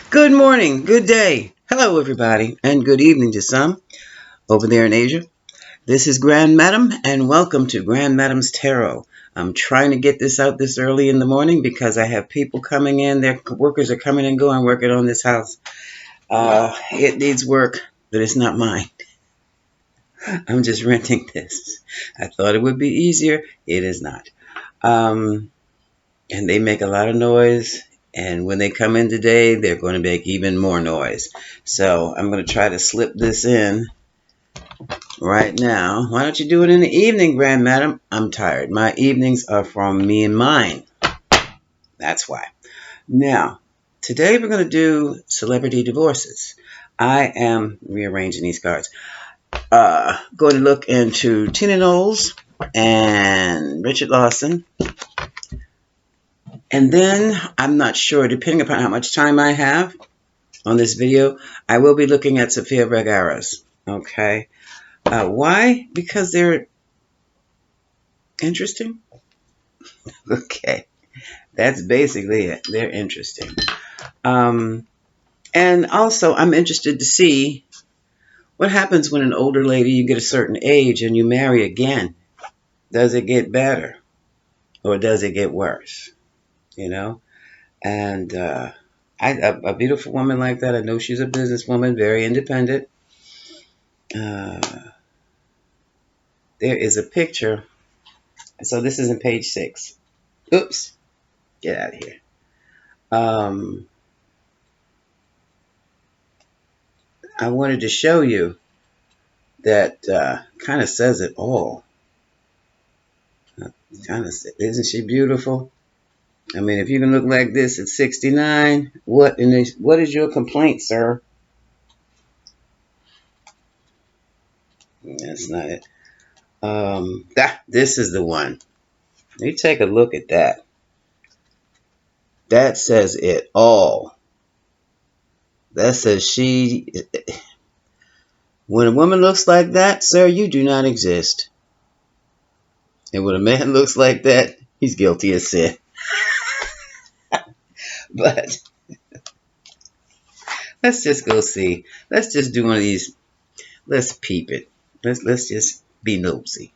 Good morning, good day. Hello, everybody, and good evening to some over there in Asia. This is Grand Madam, and welcome to Grand Madam's Tarot. I'm trying to get this out this early in the morning because I have people coming in. Their workers are coming and going working on this house. It needs work, but it's not mine. I'm just renting this. I thought it would be easier. It is not. Um, and they make a lot of noise. And when they come in today, they're going to make even more noise. So I'm going to try to slip this in right now. Why don't you do it in the evening, Grand Madam? I'm tired. My evenings are from me and mine. That's why. Now, today we're going to do celebrity divorces. I am rearranging these cards. Going to look into Tina Knowles and Richard Lawson. And then, I'm not sure, depending upon how much time I have on this video, I will be looking at Sofia Vergara's. Okay. Why? Because they're interesting. Okay. That's basically it. They're interesting. Um, and also, I'm interested to see what happens when an older lady, you get a certain age and you marry again. Does it get better or does it get worse? You know? And a beautiful woman like that, I know she's a businesswoman, very independent. Uh, there is a picture. So this is in page 6. Oops. Get out of here. Um, I wanted to show you that kind of says it all. Kind of, isn't she beautiful? I mean, if you can look like this at 69, what is your complaint, sir? That's not it. This is the one. You take a look at that. That says it all. That says when a woman looks like that, sir, you do not exist. And when a man looks like that, he's guilty of sin. But let's just go see. Let's just do one of these. Let's peep it. Let's just be nosy.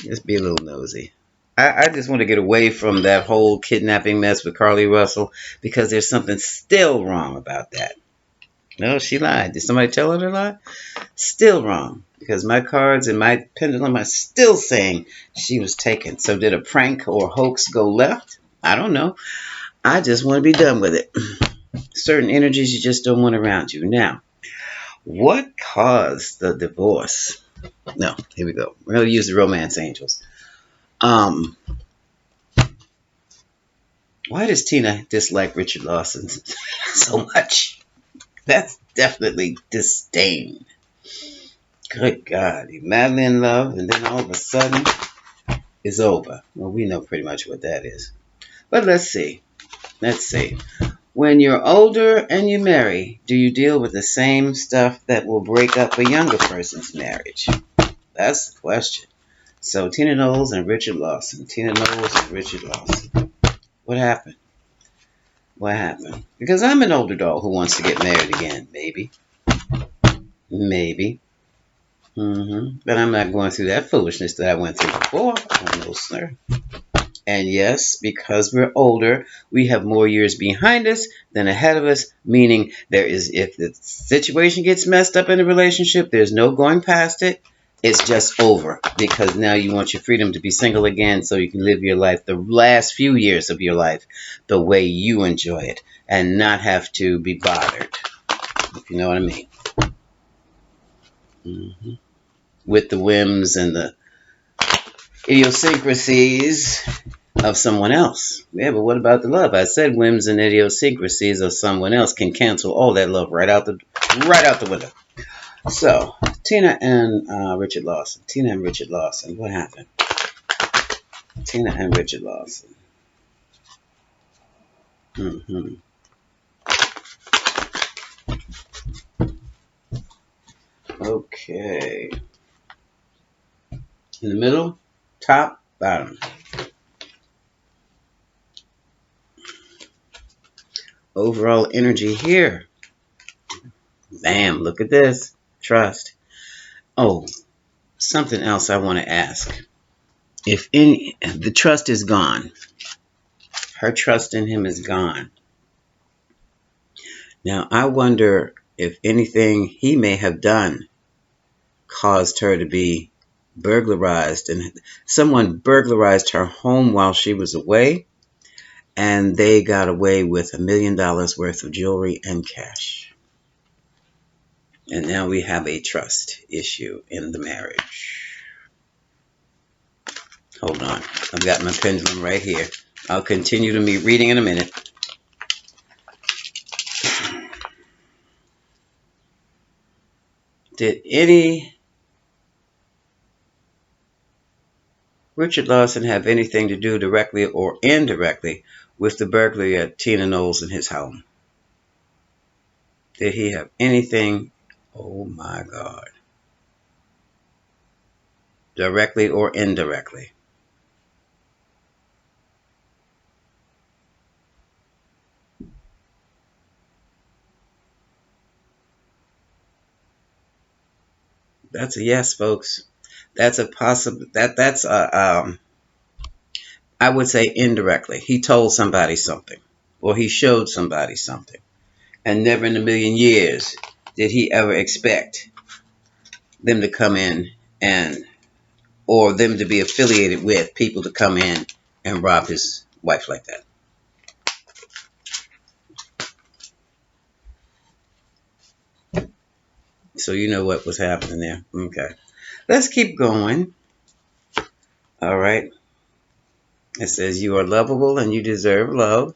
Let's be a little nosy. I just want to get away from that whole kidnapping mess with Carly Russell because there's something still wrong about that. No, she lied. Did somebody tell her to lie? Still wrong. Because my cards and my pendulum are still saying she was taken. So did a prank or hoax go left? I don't know. I just want to be done with it. Certain energies you just don't want around you. Now, what caused the divorce? No, here we go. We're going to use the romance angels. Um, why does Tina dislike Richard Lawson so much? That's definitely disdain. Good God, you're madly in love, and then all of a sudden, it's over. Well, we know pretty much what that is. But let's see. Let's see. When you're older and you marry, do you deal with the same stuff that will break up a younger person's marriage? That's the question. So Tina Knowles and Richard Lawson. Tina Knowles and Richard Lawson. What happened? What happened? Because I'm an older doll who wants to get married again. Maybe. Maybe. But I'm not going through that foolishness that I went through before. Oh, no, sir. And yes, because we're older, we have more years behind us than ahead of us, meaning if the situation gets messed up in a relationship, there's no going past it. It's just over because now you want your freedom to be single again so you can live your life, the last few years of your life, the way you enjoy it and not have to be bothered, if you know what I mean. With the whims and the idiosyncrasies of someone else. Yeah, but what about the love? I said whims and idiosyncrasies of someone else can cancel all that love right out the window. So, Tina and Richard Lawson. Tina and Richard Lawson. What happened? Tina and Richard Lawson. Okay. In the middle, top, bottom. overall energy here. Bam, look at this. Trust. Oh, something else I want to ask. If any, the trust is gone. Her trust in him is gone. Now, I wonder if anything he may have done caused her to be burglarized, and someone burglarized her home while she was away, and they got away with $1 million worth of jewelry and cash. And now we have a trust issue in the marriage. Hold on. I've got my pendulum right here. I'll continue to be reading in a minute. Did any Richard Lawson have anything to do directly or indirectly with the burglary at Tina Knowles in his home? Did he have anything? Oh my God. Directly or indirectly? That's a yes, folks. That's a possible. That's a. I would say indirectly. He told somebody something, or he showed somebody something, and never in a million years did he ever expect them to come in and, or them to be affiliated with people to come in and rob his wife like that. So you know what was happening there. Okay. Let's keep going. All right. It says you are lovable and you deserve love,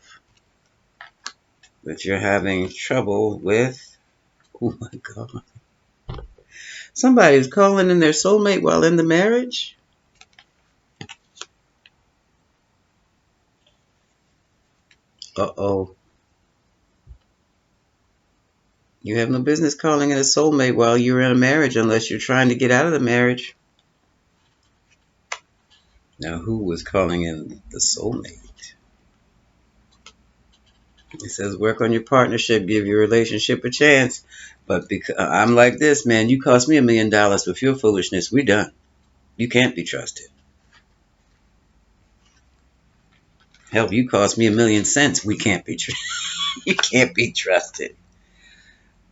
but you're having trouble with. Oh my God. Somebody's calling in their soulmate while in the marriage? Uh-oh. You have no business calling in a soulmate while you're in a marriage unless you're trying to get out of the marriage. Now, who was calling in the soulmate? It says work on your partnership, give your relationship a chance. But because I'm like this, man, you cost me $1 million with your foolishness, we done. You can't be trusted. Hell, you cost me $1,000,000, we can't be you can't be trusted.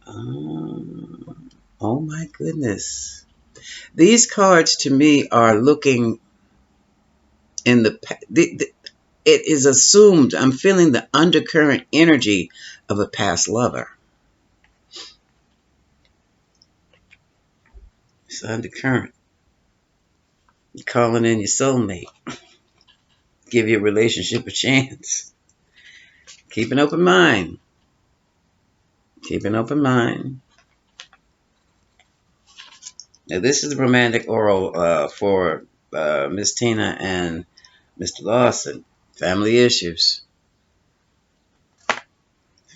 Oh my goodness. These cards to me are looking in it is assumed I'm feeling the undercurrent energy of a past lover. It's undercurrent. You're calling in your soulmate. Give your relationship a chance. Keep an open mind. Keep an open mind. Now this is the romantic oral for Miss Tina and Mr. Lawson. Family issues.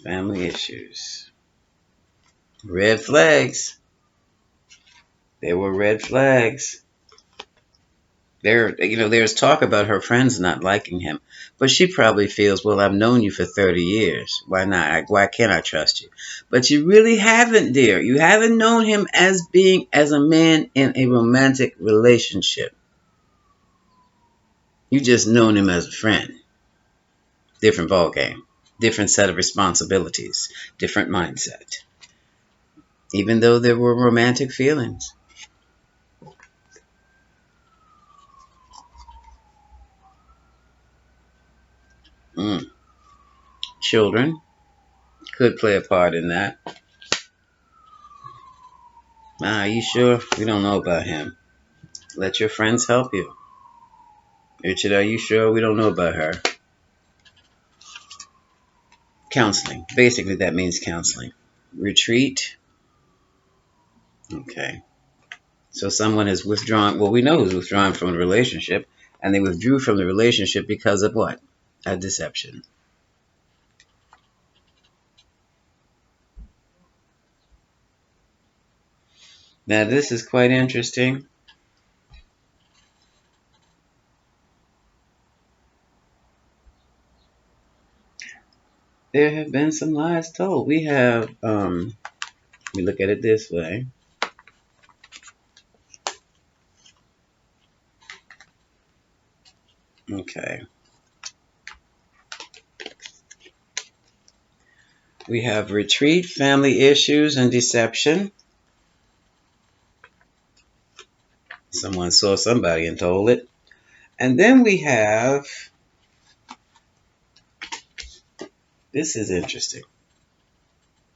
Family issues. Red flags. There were red flags. There's talk about her friends not liking him, but she probably feels, well, I've known you for 30 years. Why not? Why can't I trust you? But you really haven't, dear. You haven't known him as a man in a romantic relationship. You just known him as a friend. Different ball game, different set of responsibilities, different mindset. Even though there were romantic feelings. Mm. Children could play a part in that. Are you sure? We don't know about him. Let your friends help you. Richard, are you sure? We don't know about her. Counseling. Basically, that means counseling. Retreat. Okay. So someone has withdrawn. Well, we know who's withdrawn from the relationship. And they withdrew from the relationship because of what? A deception. Now, this is quite interesting. there have been some lies told. We have, we look at it this way. Okay. We have retreat, family issues, and deception. Someone saw somebody and told it. And then we have, this is interesting.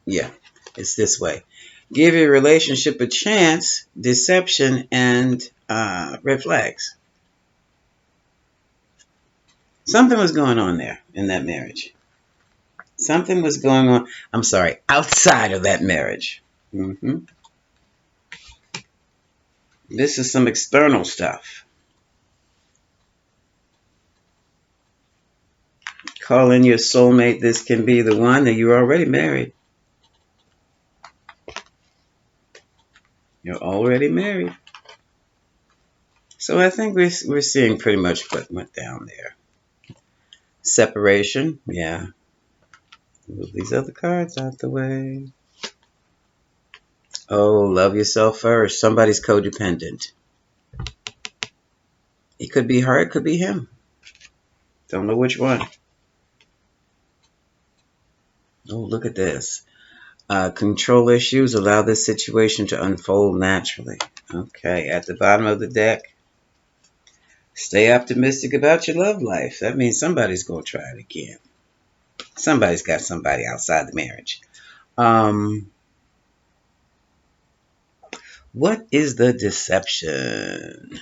Yeah, it's this way. Give your relationship a chance, deception, and red flags. Something was going on there in that marriage. Something was going on, I'm sorry, outside of that marriage. This is some external stuff. Call in your soulmate. This can be the one that you're already married. You're already married. So I think we're seeing pretty much what went down there. Separation, yeah. Move these other cards out the way. Oh, love yourself first. Somebody's codependent. It could be her, it could be him. Don't know which one. Oh, look at this. Control issues allow this situation to unfold naturally. Okay, at the bottom of the deck, stay optimistic about your love life. That means somebody's going to try it again. Somebody's got somebody outside the marriage. What is the deception?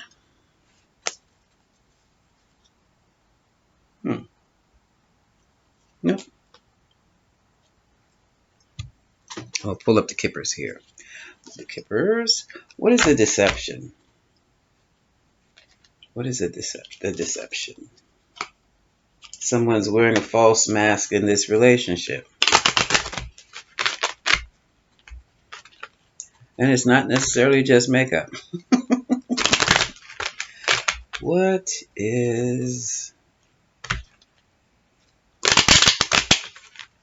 Nope. I'll pull up the kippers here. The kippers. What is the deception? What is the deception? Someone's wearing a false mask in this relationship. And it's not necessarily just makeup. What is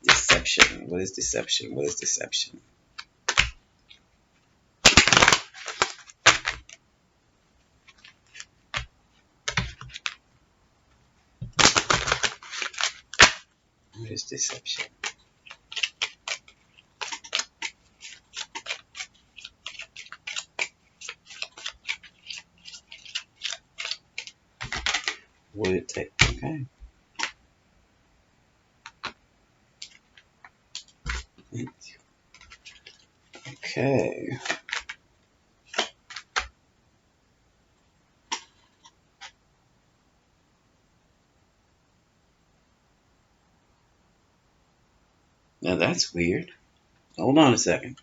deception? What is deception? What is deception? What is deception? What did it take? Okay. Okay. Now that's weird. Hold on a second.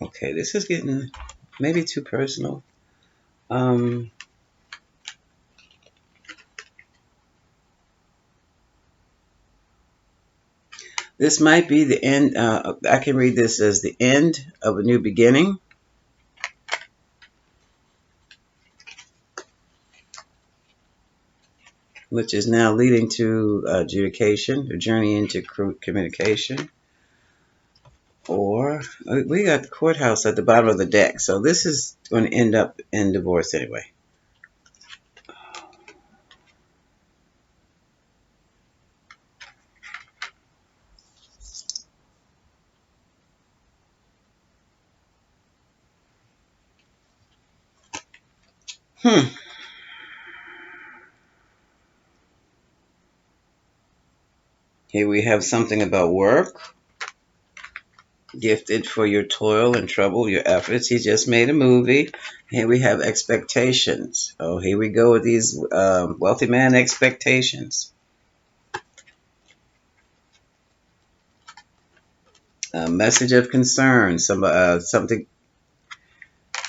Okay, this is getting maybe too personal. This might be the end. I can read this as the end of a new beginning. Which is now leading to adjudication, a journey into communication. Or we got the courthouse at the bottom of the deck. So this is going to end up in divorce anyway. Here we have something about work. Gifted for your toil and trouble, your efforts. He just made a movie. Here we have expectations. Oh, here we go with these wealthy man expectations. A message of concern. Something.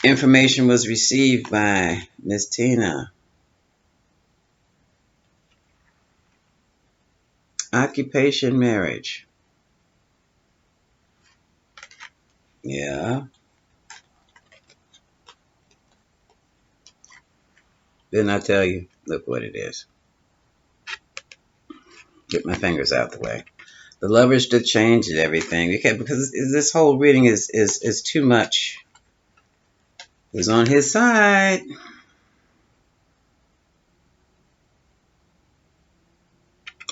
Information was received by Miss Tina. Occupation, marriage. Yeah. Didn't I tell you? Look what it is. Get my fingers out the way. The lovers that changed everything. Because this whole reading is too much. Who's on his side?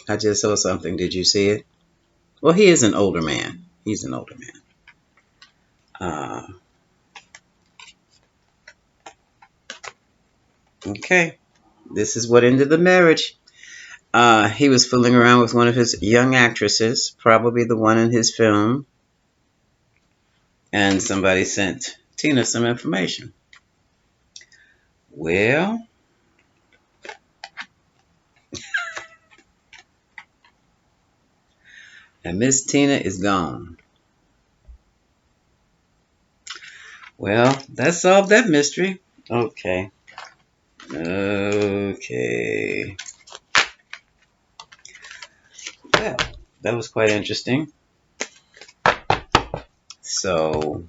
I just saw something. Did you see it? Well, he is an older man. He's an older man. Okay. This is what ended the marriage. He was fooling around with one of his young actresses, probably the one in his film, and somebody sent Tina some information. Well, and Miss Tina is gone. Well, that solved that mystery. Okay. Okay. Well, that was quite interesting. So,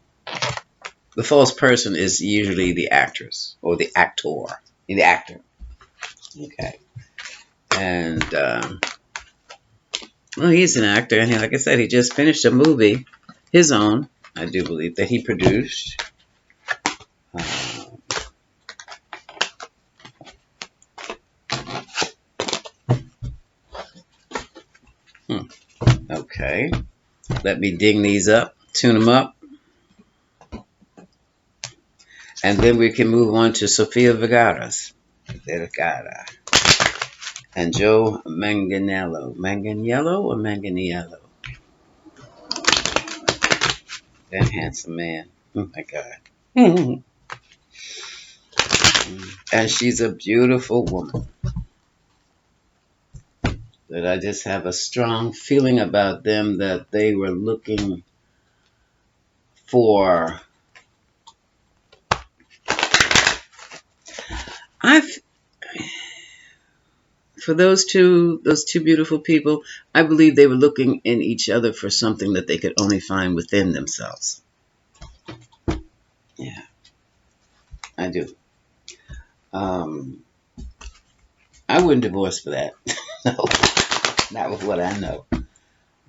the false person is usually the actress or the actor. The actor. Okay. And, well, he's an actor. And like I said, he just finished a movie, his own, I do believe, that he produced. Okay. Let me ding these up, tune them up. And then we can move on to Sofia Vergara. And Joe Manganiello. Manganiello or Manganiello? That handsome man. Oh my God. And she's a beautiful woman. That I just have a strong feeling about them that they were looking for. For those two beautiful people, I believe they were looking in each other for something that they could only find within themselves. Yeah, I do. I wouldn't divorce for that. No, not with what I know.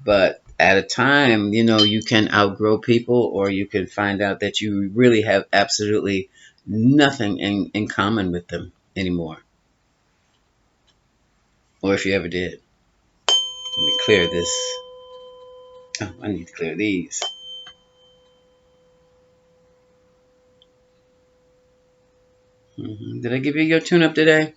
But at a time, you can outgrow people, or you can find out that you really have absolutely nothing in common with them anymore. Or if you ever did. Let me clear this. Oh, I need to clear these. Did I give you your tune-up today?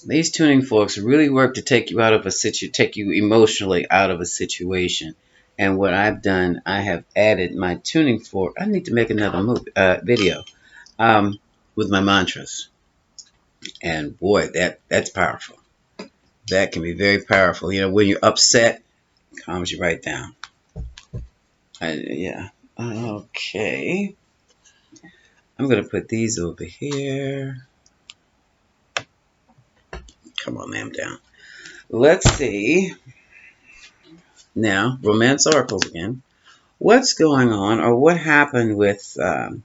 These tuning forks really work to take you out of take you emotionally out of a situation. And what I've done, I have added my tuning fork. I need to make another video with my mantras. And boy, that's powerful. That can be very powerful. When you're upset, it calms you right down. Yeah. Okay. I'm going to put these over here. Come on, ma'am, down. Let's see. Now, romance oracles again. What's going on, or what happened with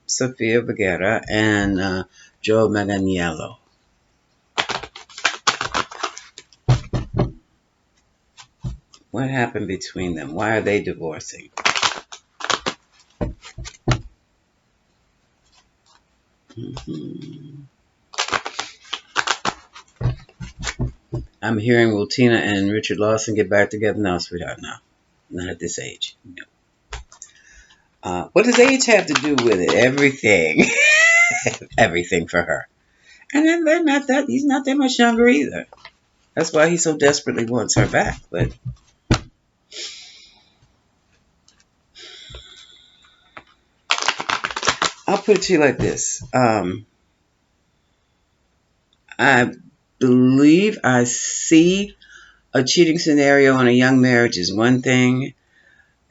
Sofia Vergara and Joe Manganiello? What happened between them? Why are they divorcing? I'm hearing, will Tina and Richard Lawson get back together? No, sweetheart, no. Not at this age. No. What does age have to do with it? Everything. Everything for her. And then he's not that much younger either. That's why he so desperately wants her back. But I'll put it to you like this. I believe I see a cheating scenario in a young marriage is one thing.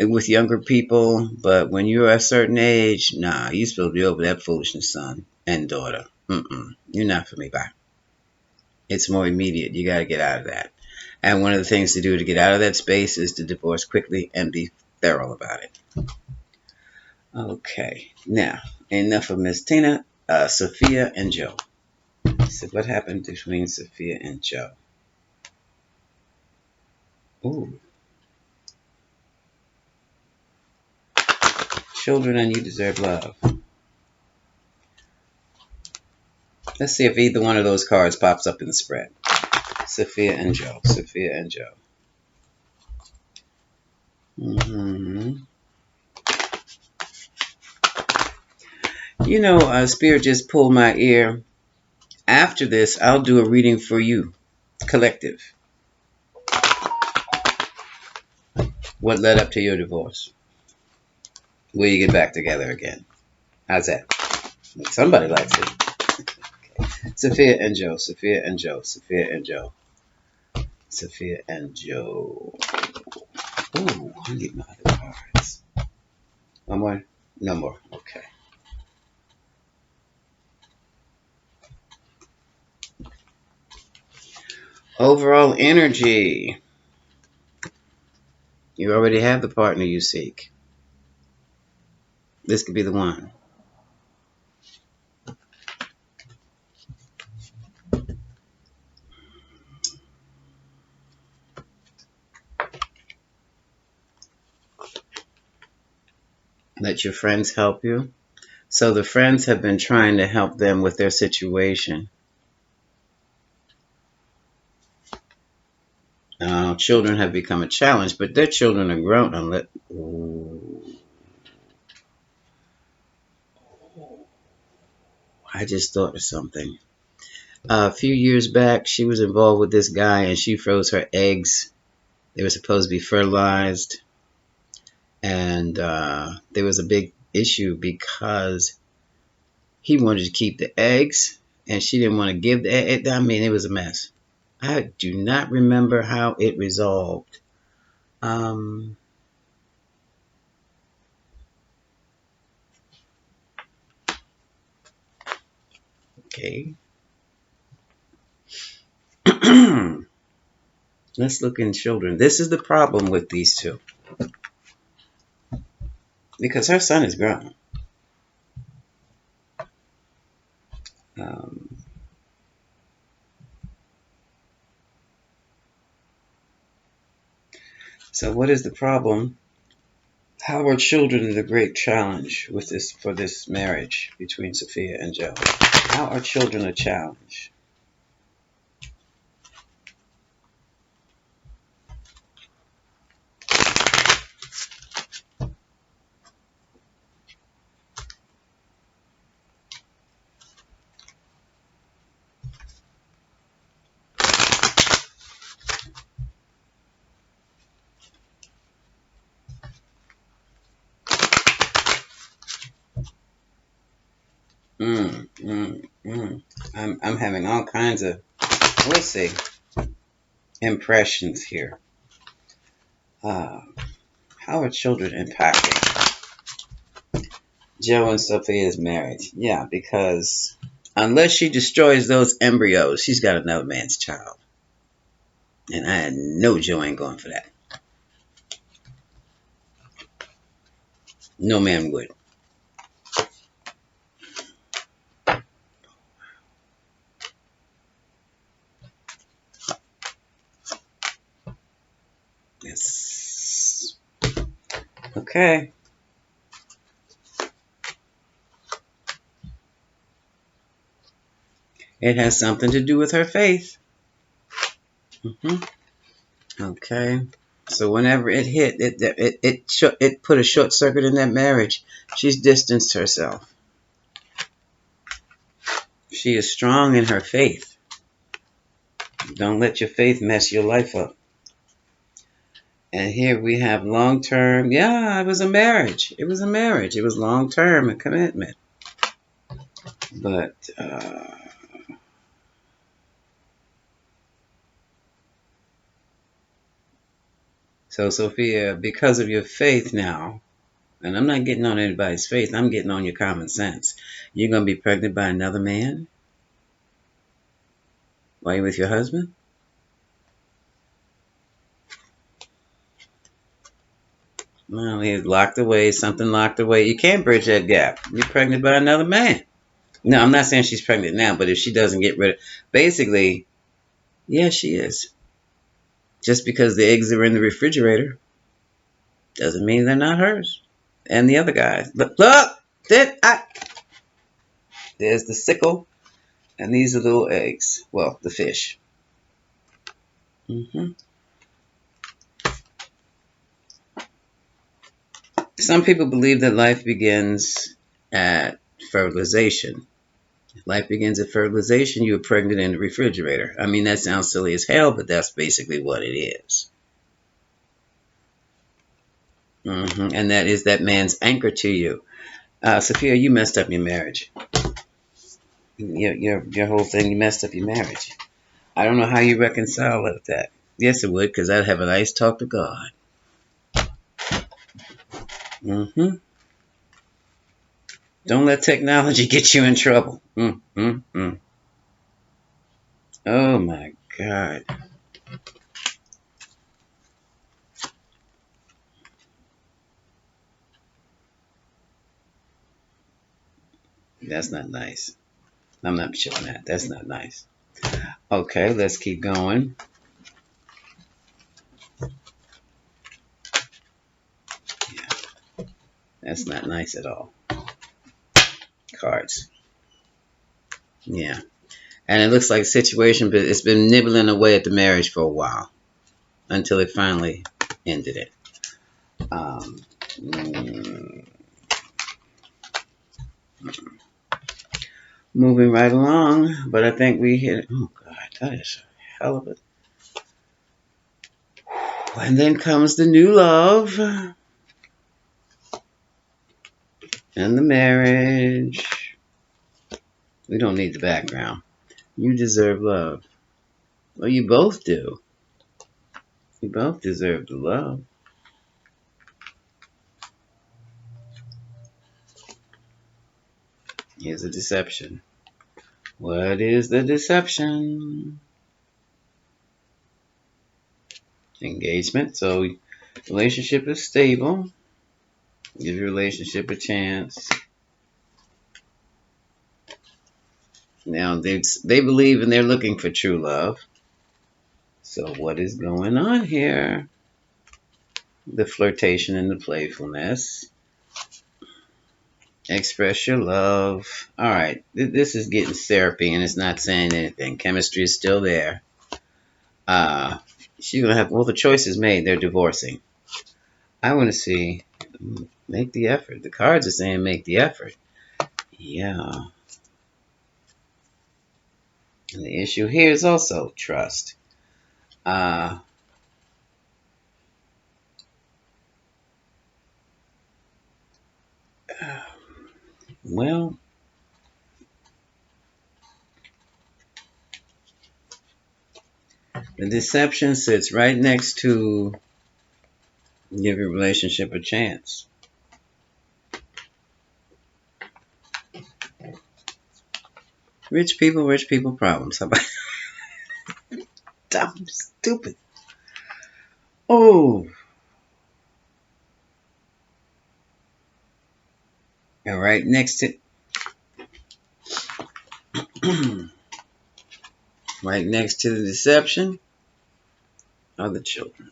with younger people, but when you're a certain age, nah, you're supposed to be over that foolishness, son and daughter. You're not for me, bye. It's more immediate. You got to get out of that. And one of the things to do to get out of that space is to divorce quickly and be thorough about it. Okay, now, enough of Miss Tina. Sofia and Joe. So what happened between Sofia and Joe? Ooh. Children and you deserve love. Let's see if either one of those cards pops up in the spread. Sofia and Joe. Sofia and Joe. You know, Spirit just pulled my ear. After this, I'll do a reading for you, collective. What led up to your divorce? Will you get back together again? How's that? Somebody likes it. Okay. Sofia and Joe. Sofia and Joe. Sofia and Joe. Sofia and Joe. Ooh, I need my other cards. One more? No more. Okay. Overall energy. You already have the partner you seek. This could be the one. Let your friends help you. So the friends have been trying to help them with their situation. Children have become a challenge, but their children are grown. I just thought of something. A few years back, she was involved with this guy, and she froze her eggs. They were supposed to be fertilized, and there was a big issue because he wanted to keep the eggs, and she didn't want to give the egg. I mean, it was a mess. I do not remember how it resolved. Okay. Let's look in children. This is the problem with these two. Because her son is grown. So what is the problem? How are children the great challenge with this for this marriage between Sofia and Joe? How are children a challenge? I'm having all kinds of, we'll see, impressions here. How are children impacting Joe and Sophia's marriage? Yeah, because unless she destroys those embryos, she's got another man's child. And I know Joe ain't going for that. No man would. Yes. Okay. It has something to do with her faith. Okay. So whenever it hit, it put a short circuit in that marriage. She's distanced herself. She is strong in her faith. Don't let your faith mess your life up. And here we have long-term. Yeah, it was a marriage. It was a marriage. It was long-term, a commitment. But So, Sophia, because of your faith now, and I'm not getting on anybody's faith, I'm getting on your common sense. You're going to be pregnant by another man while you're with your husband? Well, he's locked away, something locked away. You can't bridge that gap. You're pregnant by another man. No, I'm not saying she's pregnant now, but if she doesn't get rid of... Basically, yeah, she is. Just because the eggs are in the refrigerator doesn't mean they're not hers. And the other guys. Look! There's the sickle, and these are little eggs. Well, the fish. hmm Some people believe that life begins at fertilization. If life begins at fertilization, you're pregnant in the refrigerator. I mean, that sounds silly as hell, but that's basically what it is. And that is that man's anchor to you. Sophia, you messed up your marriage. Your whole thing, you messed up your marriage. I don't know how you reconcile with that. Yes, it would, because I'd have a nice talk to God. Don't let technology get you in trouble. Oh, my God. That's not nice. I'm not showing that. That's not nice. Okay, let's keep going. Yeah, that's not nice at all. Cards. Yeah. And it looks like a situation, but it's been nibbling away at the marriage for a while until it finally ended it. Moving right along, but I think we hit. Oh God, that is a hell of a. And then comes the new love and the marriage. We don't need the background. You deserve love. Well, you both do. You both deserve the love. Here's a deception. What is the deception? Engagement. So, relationship is stable. Give your relationship a chance. Now, they believe and they're looking for true love. So, what is going on here? The flirtation and the playfulness. Express your love. All right. This is getting syrupy and it's not saying anything. Chemistry is still there. She's going to have, well, the choice is made. They're divorcing. I want to see, make the effort. The cards are saying make the effort. Yeah. And the issue here is also trust. Well, the deception sits right next to give your relationship a chance. Rich people problems. How about dumb, stupid? Oh. And right next to right next to the deception are the children.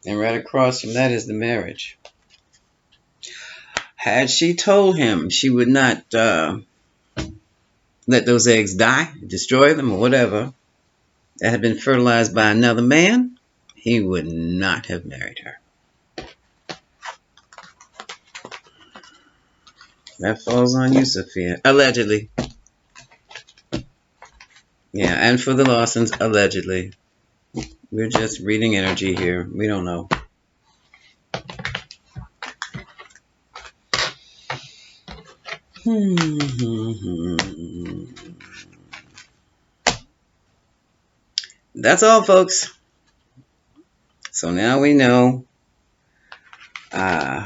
And right across from that is the marriage. Had she told him she would not let those eggs die, destroy them, or whatever, that had been fertilized by another man, he would not have married her. That falls on you, Sophia. Allegedly. Yeah, and for the Lawsons, allegedly. We're just reading energy here. We don't know. That's all, folks. So now we know uh,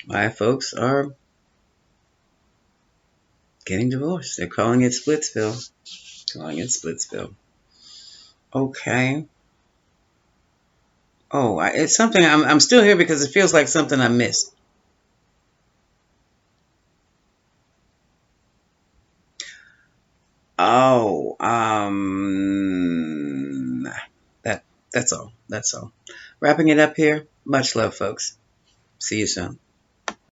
why folks are getting divorced. They're calling it Splitsville. Calling it Splitsville. Okay. Oh, it's something. I'm still here because it feels like something I missed. Oh, that that's all. That's all. Wrapping it up here. Much love, folks. See you soon.